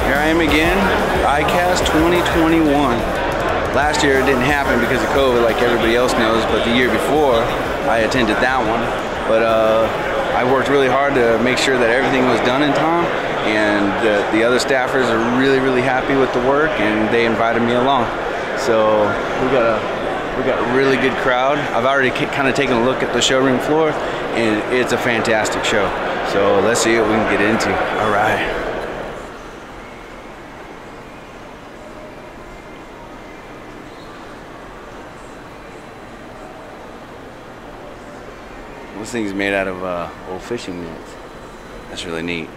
Here I am again, Icast 2021. Last year it didn't happen because of COVID like everybody else knows, but the year before I attended that one. But I worked really hard to make sure that everything was done in time, and the other staffers are really happy with the work, and they invited me along. So we got a really good crowd. I've already kind of taken a look at the showroom floor, and it's a fantastic show. So let's see what we can get into. All right. This thing's made out of old fishing nets. That's really neat.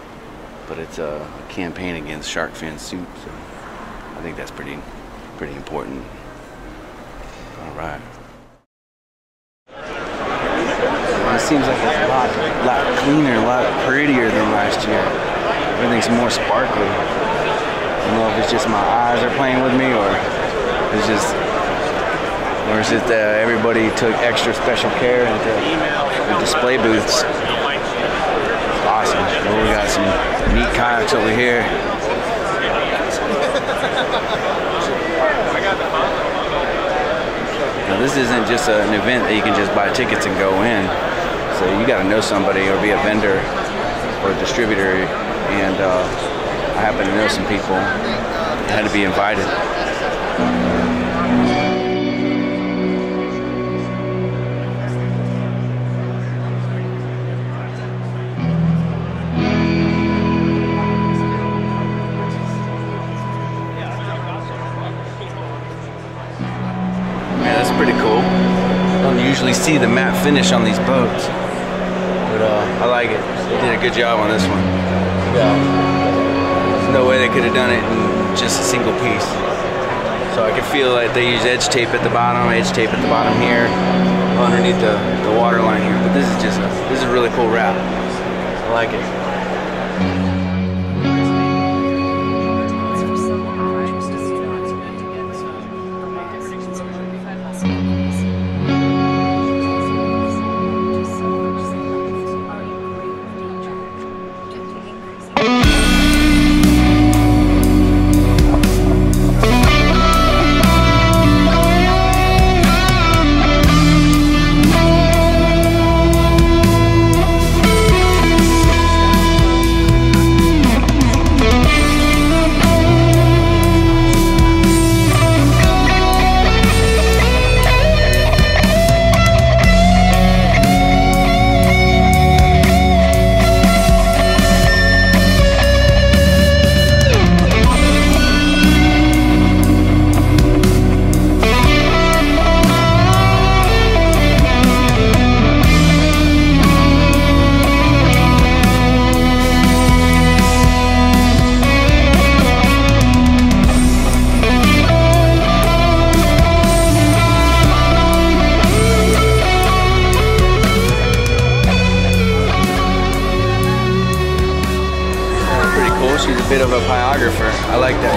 But it's a campaign against shark fin soup, so I think that's pretty important. All right. Well, it seems like it's a lot cleaner, a lot prettier than last year. Everything's more sparkly. I don't know if it's just my eyes are playing with me, or it's just, everybody took extra special care into the display booths. It's awesome. Well, we got some neat kayaks over here. Now, this isn't just an event that you can just buy tickets and go in. So you got to know somebody or be a vendor or a distributor. And I happen to know some people. I had to be invited. Pretty cool. I don't usually see the matte finish on these boats, but I like it. They did a good job on this one. Yeah. There's no way they could have done it in just a single piece. So I can feel like they use edge tape at the bottom here, underneath the water line here. But this is a really cool wrap. I like it. She's a bit of a pyrographer. I like that.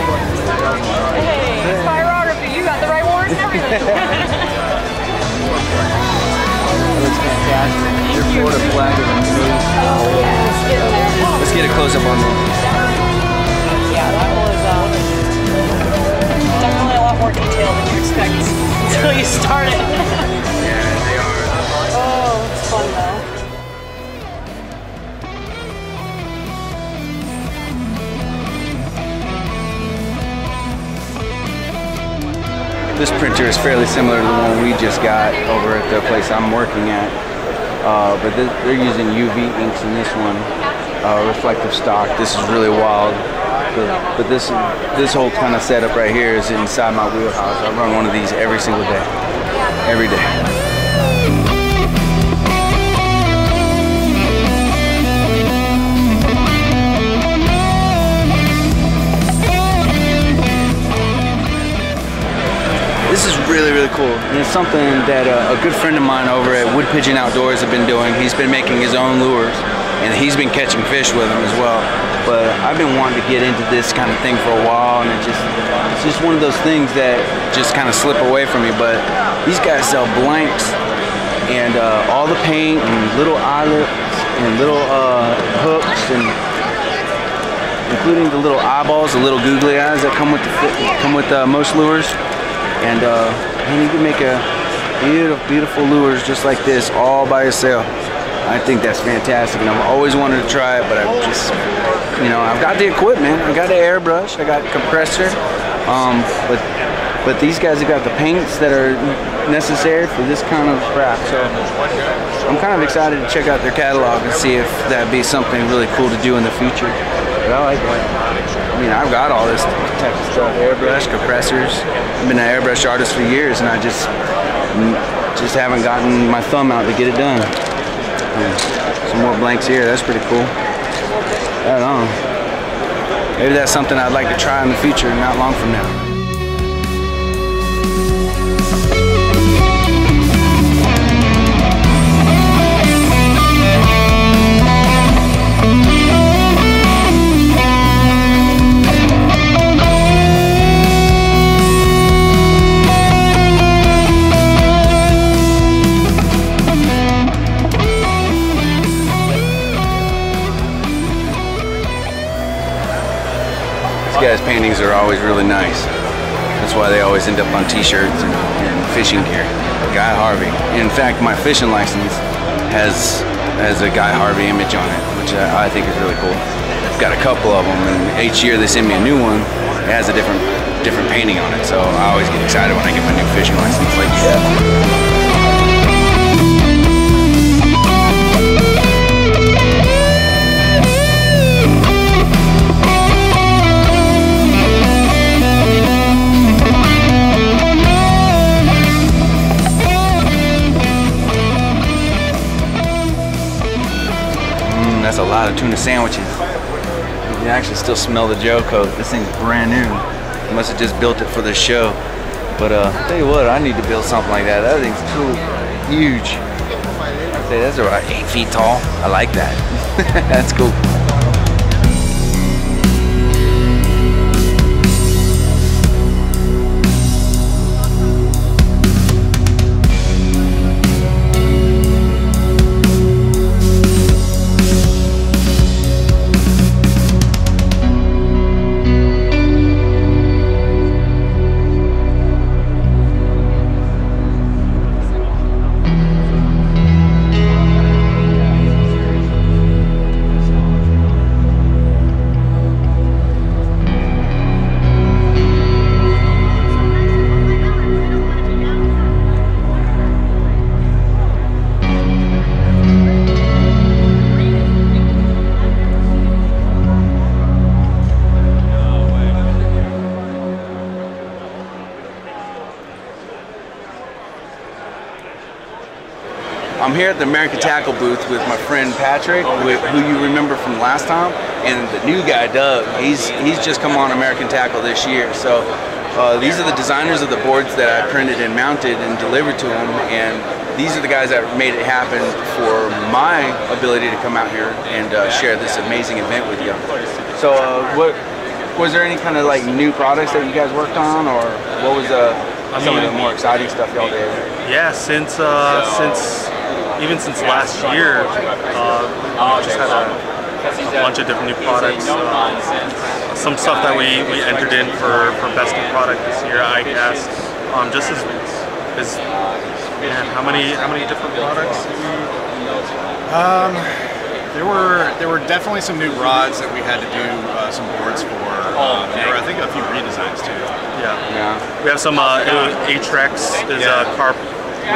Hey, pyrography, you got the right words and everything. That looks fantastic. Your Florida flag is amazing. Oh yeah, it's getting there. Let's get a close-up on that. Yeah, that was definitely a lot more detailed than you expect until you start it. Yeah, they are. Oh, it's fun though. This printer is fairly similar to the one we just got over at the place I'm working at, but they're using UV inks in this one, reflective stock. This is really wild, but this whole kind of setup right here is inside my wheelhouse. I run one of these every single day, every day. This is really cool, and it's something that a good friend of mine over at Wood Pigeon Outdoors have been doing. He's been making his own lures, and he's been catching fish with them as well. But I've been wanting to get into this kind of thing for a while, and it's just one of those things that just kind of slip away from me. But these guys sell blanks and all the paint and little eyelets and little hooks, and including the little eyeballs, the little googly eyes that come with most lures. And you can make a beautiful lures just like this all by yourself. I think that's fantastic, and I've always wanted to try it, but I've just, I've got the equipment, I got the airbrush, I got compressor, but these guys have got the paints that are necessary for this kind of craft. So I'm kind of excited to check out their catalog and see if that'd be something really cool to do in the future. But I like that. I mean, I've got all this type of stuff: airbrush, compressors. I've been an airbrush artist for years, and I just haven't gotten my thumb out to get it done. Some more blanks here. That's pretty cool. Right on. Maybe that's something I'd like to try in the future, not long from now. These guys' paintings are always really nice. That's why they always end up on t-shirts and fishing gear. Guy Harvey. In fact, my fishing license has a Guy Harvey image on it, which I think is really cool. I've got a couple of them, and each year they send me a new one. It has a different painting on it, so I always get excited when I get my new fishing license like that. That's a lot of tuna sandwiches. You can actually still smell the gel coat. This thing's brand new. I must have just built it for this show. But I'll tell you what, I need to build something like that. That thing's cool. Huge. I'd say that's about 8 feet tall. I like that. That's cool. I'm here at the American Tackle booth with my friend Patrick, who you remember from last time, and the new guy Doug. He's just come on American Tackle this year. So these are the designers of the boards that I printed and mounted and delivered to him, and these are the guys that made it happen for my ability to come out here and share this amazing event with you. So was there any kind of like new products that you guys worked on, or what was some of the more exciting stuff y'all did? Yeah, even since last year, we just had a bunch of different new products. Some stuff that we entered in for best new product this year at Icast. Just as man, how many different products? There were definitely some new rods that we had to do some boards for. There were, I think, a few redesigns too. Yeah. We have some Atrex is a carp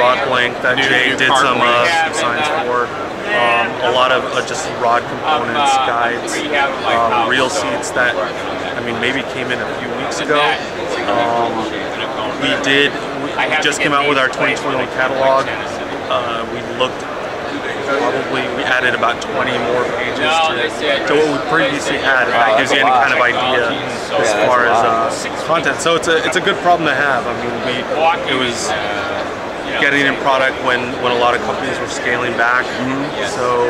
rod blank that Jay did some designs for. A lot of just rod components, guides, reel seats that maybe came in a few weeks ago. We just came out with our 2021 catalog. We added about 20 more pages to what we previously had. That gives you any kind of idea as far as content. So it's a good problem to have. It was getting in product when a lot of companies were scaling back. So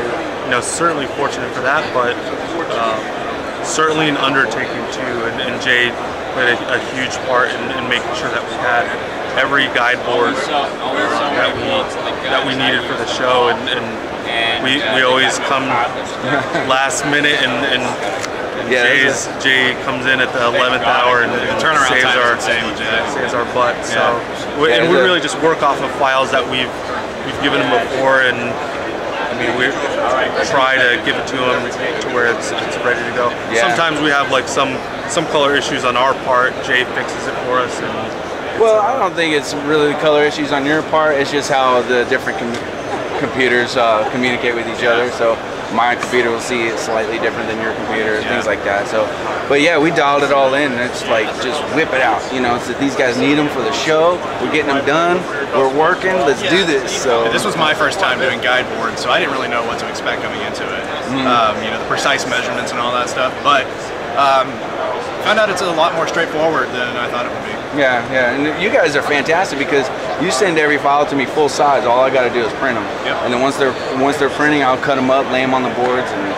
certainly fortunate for that, but certainly an undertaking too. And Jay played a huge part in making sure that we had every guide board that we needed for the show, and we always come last minute and Yeah, Jay comes in at the 11th hour and turnaround saves our butt. So, and we really just work off of files that we've given him before, and I mean we try to give it to him to where it's ready to go. Yeah. Sometimes we have like some color issues on our part. Jay fixes it for us. Well, I don't think it's really the color issues on your part. It's just how the different computers communicate with each other. So my computer will see it slightly different than your computer, things like that. So, but yeah, we dialed it all in. It's like just whip it out. You know, it's that these guys need them for the show. We're getting them done. We're working. Let's do this. So this was my first time doing guide boards, so I didn't really know what to expect coming into it. You know, the precise measurements and all that stuff. But found out it's a lot more straightforward than I thought it would be. Yeah, and you guys are fantastic because you send every file to me full size. All I got to do is print them, and then once they're printing, I'll cut them up, lay them on the boards, and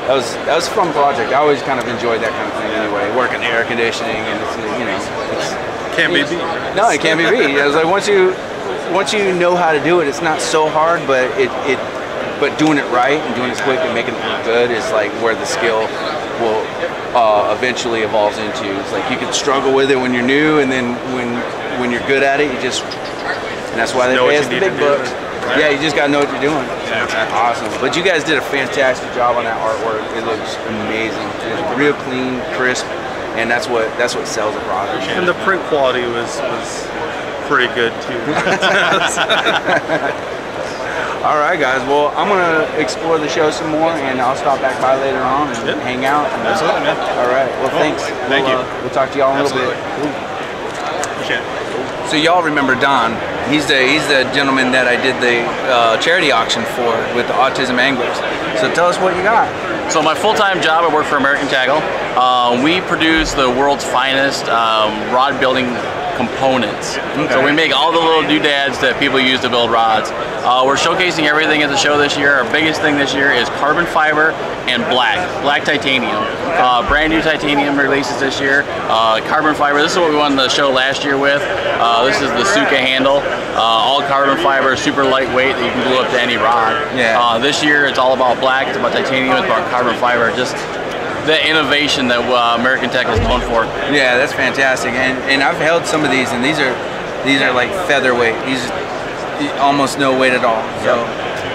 that was a fun project. I always kind of enjoyed that kind of thing anyway. Working air conditioning, and it's can't be beat. No, it can't be beat. I was like once you know how to do it, it's not so hard, but but doing it right and doing it quick and making it look good is like where the skill will eventually evolves into. It's like you can struggle with it when you're new, and then when you're good at it, you just, and that's why they pay us the big bucks. Right. Yeah, you just gotta know what you're doing. Yeah, exactly. Awesome. But you guys did a fantastic job on that artwork. It looks amazing. It's real clean, crisp, and that's what sells a product. And the print quality was pretty good too. All right, guys. Well, I'm gonna explore the show some more, and I'll stop back by later on and hang out. Absolutely, man. All right. Well, thanks. Thank you. We'll talk to y'all in a little bit. Appreciate it. So y'all remember Don? He's the gentleman that I did the charity auction for with the Autism Anglers. So tell us what you got. So my full-time job, I work for American Tackle. We produce the world's finest rod building components. Okay. So we make all the little doodads that people use to build rods. We're showcasing everything at the show this year. Our biggest thing this year is carbon fiber and black titanium. Brand new titanium releases this year. Carbon fiber, this is what we won the show last year with. This is the Suka handle. All carbon fiber, super lightweight that you can glue up to any rod. Yeah. This year it's all about black, it's about titanium, it's about carbon fiber. Just the innovation that American Tackle is known for. Yeah, that's fantastic. And I've held some of these, and these are like featherweight. These almost no weight at all. So,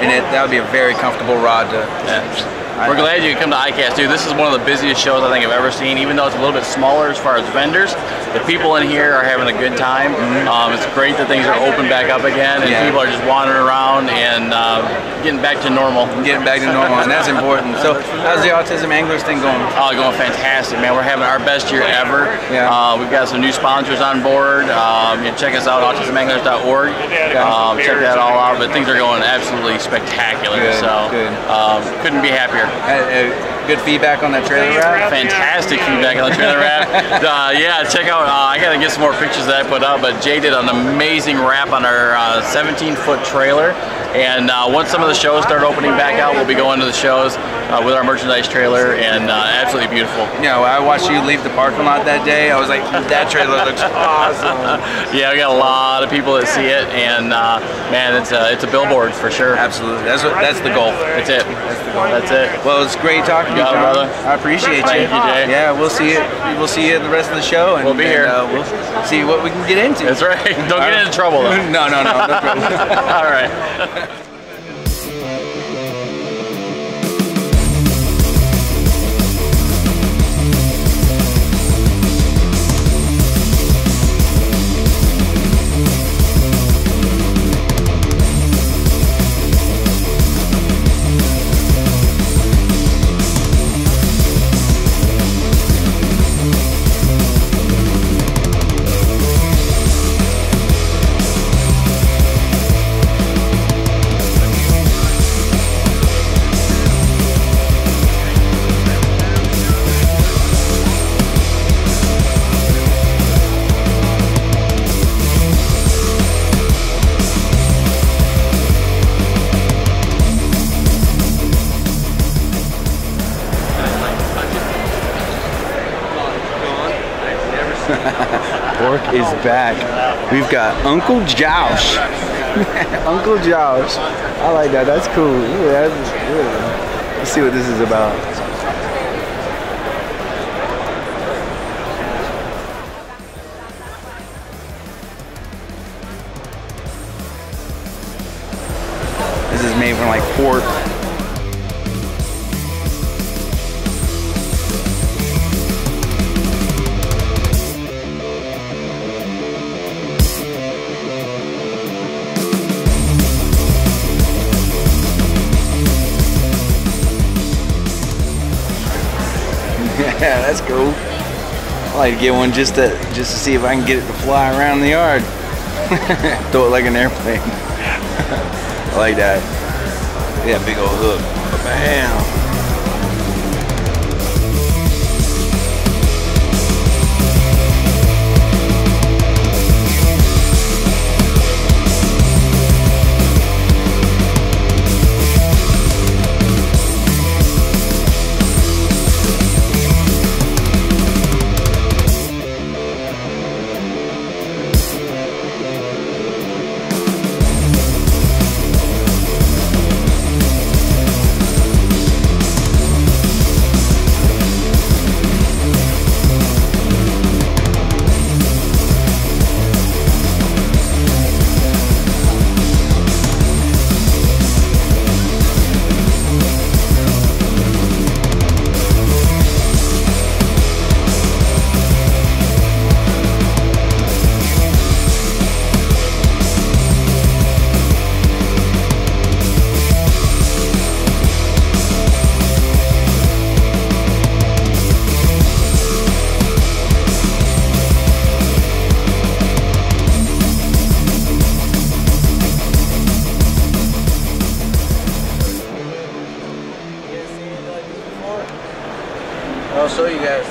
and that would be a very comfortable rod to. Yeah. We're glad you could come to Icast, dude. This is one of the busiest shows I think I've ever seen, even though it's a little bit smaller as far as vendors. The people in here are having a good time. It's great that things are open back up again, and people are just wandering around and getting back to normal. Getting back to normal, and that's important. So how's the Autism Anglers thing going? Oh, going fantastic, man. We're having our best year ever. Yeah. We've got some new sponsors on board. You can check us out, autismanglers.org. Check that all out, but things are going absolutely spectacular. Good, so good. Couldn't be happier. Good feedback on that trailer wrap? Fantastic feedback on the trailer wrap. Yeah, check out, I gotta get some more pictures that I put up, but Jay did an amazing wrap on our 17-foot trailer. And once some of the shows start opening back out, we'll be going to the shows with our merchandise trailer, and absolutely beautiful. Yeah, well, I watched you leave the parking lot that day. I was like, that trailer looks awesome. Yeah, we got a lot of people that see it, and man, it's a billboard for sure. Absolutely, that's the goal. That's it. That's the goal. That's it. Well, it's great talking to you, John. Brother. I appreciate you. Thank you, Jay. Yeah, we'll see you. We'll see you at the rest of the show, and we'll be here. We'll see what we can get into. That's right. Don't get into trouble though. No trouble. All right. Pork is back. We've got Uncle Josh. Uncle Josh. I like that. That's cool. Yeah, that's good. Let's see what this is about. port. Yeah, that's cool. I like to get one just to see if I can get it to fly around the yard. Throw it like an airplane. I like that. Yeah, big old hook. Bam. I'll show you guys.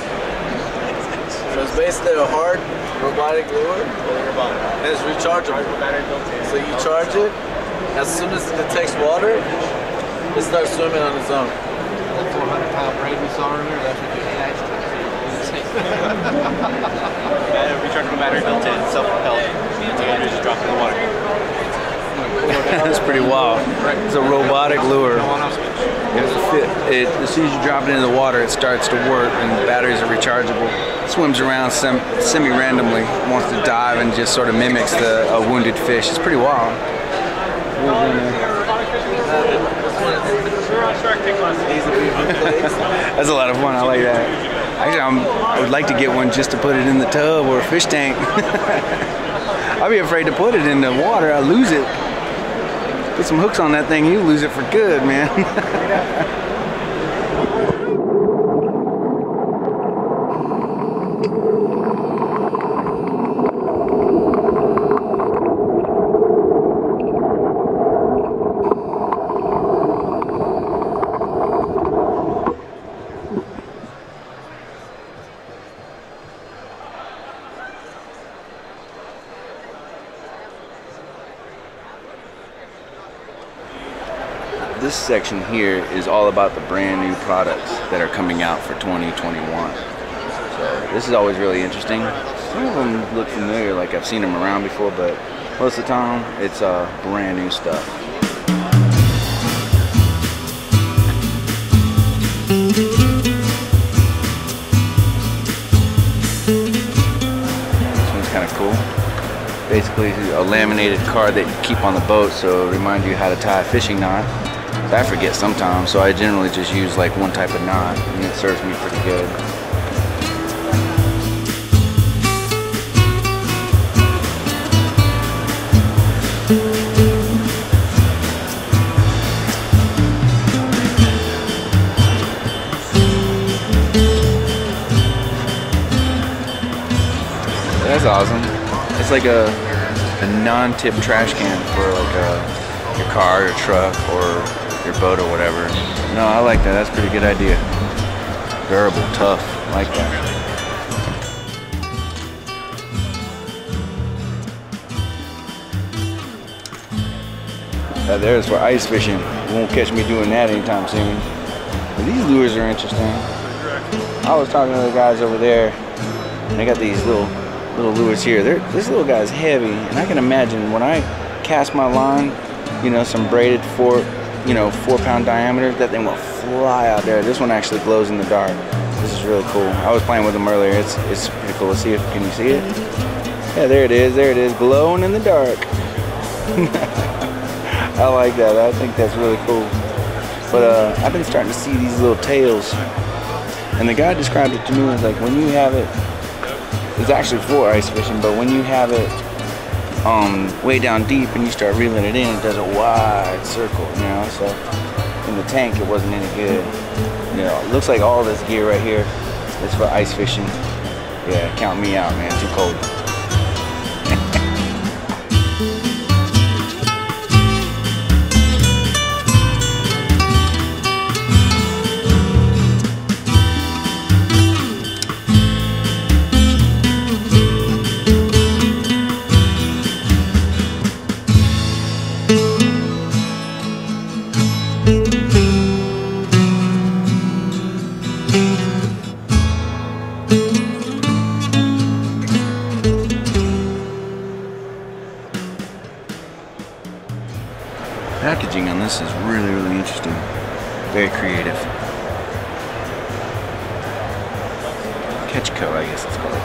So it's basically a hard robotic lure. And it's rechargeable. So you charge it, as soon as it detects water, it starts swimming on its own. That 400-pound braid we saw earlier, that's what you attached to. Rechargeable battery built in, self-propelled. You just drop it in the water. That's pretty wild. It's a robotic lure. As soon as you drop it into the water, it starts to work, and the batteries are rechargeable. It swims around semi-randomly, wants to dive, and just sort of mimics a wounded fish. It's pretty wild. That's a lot of fun. I like that. Actually, I would like to get one just to put it in the tub or a fish tank. I'd be afraid to put it in the water. I lose it. Put some hooks on that thing, you lose it for good, man. This section here is all about the brand new products that are coming out for 2021. So this is always really interesting. Some of them look familiar, like I've seen them around before, but most of the time it's brand new stuff. This one's kind of cool. Basically a laminated card that you keep on the boat, so it reminds you how to tie a fishing knot. I forget sometimes, so I generally just use like one type of knot, and it serves me pretty good. That's awesome. It's like a non-tip trash can for like your car, your truck, or your boat or whatever. No, I like that. That's a pretty good idea. Durable, tough. I like that. There's for ice fishing. You won't catch me doing that anytime soon. But these lures are interesting. I was talking to the guys over there, and they got these little lures here. This little guy's heavy, and I can imagine when I cast my line, you know, some braided 4-pound diameter, that thing will fly out there. This one actually glows in the dark. This is really cool. I was playing with them earlier. It's pretty cool. Let's see can you see it? Yeah, there it is, glowing in the dark. I like that. I think that's really cool. But I've been starting to see these little tails. And the guy described it to me as like when you have it, it's actually for ice fishing, but when you have it way down deep and you start reeling it in, it does a wide circle, you know? So in the tank, it wasn't any good. You know, it looks like all this gear right here is for ice fishing. Yeah, count me out, man. Too cold. Packaging on this is really, really interesting. Very creative. Ketchco, I guess it's called.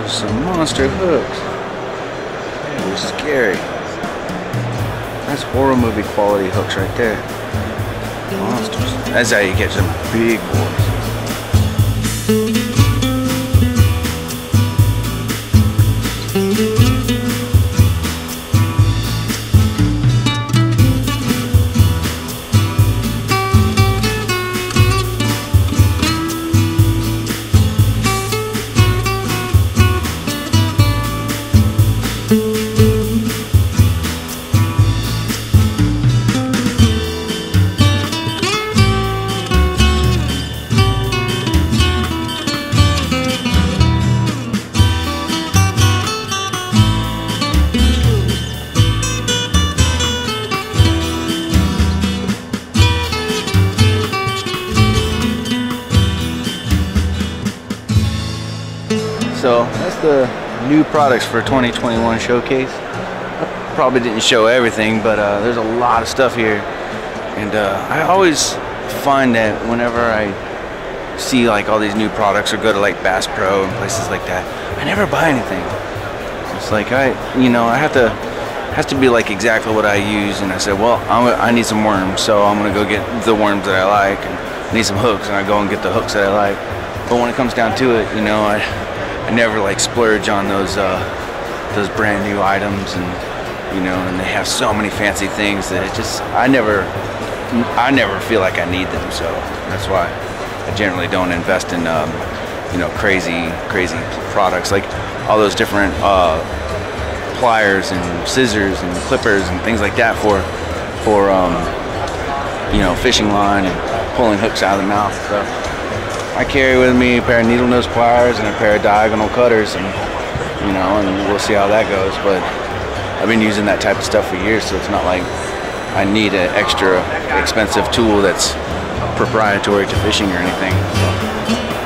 Some monster hooks. They're scary. That's horror movie quality hooks right there. Monsters. That's how you get some big boys. So that's the new products for 2021 showcase. I probably didn't show everything, but there's a lot of stuff here. And I always find that whenever I see like all these new products or go to like Bass Pro and places like that, I never buy anything. It's like has to be like exactly what I use. And I said, well, I need some worms, so I'm gonna go get the worms that I like, and I need some hooks, and I go and get the hooks that I like. But when it comes down to it, you know, I never like splurge on those brand new items, and you know, and they have so many fancy things that it just I never feel like I need them. So that's why I generally don't invest in you know, crazy products like all those different pliers and scissors and clippers and things like that for you know, fishing line and pulling hooks out of the mouth. So I carry with me a pair of needle nose pliers and a pair of diagonal cutters, and you know, and we'll see how that goes. But I've been using that type of stuff for years, so it's not like I need an extra expensive tool that's proprietary to fishing or anything. So.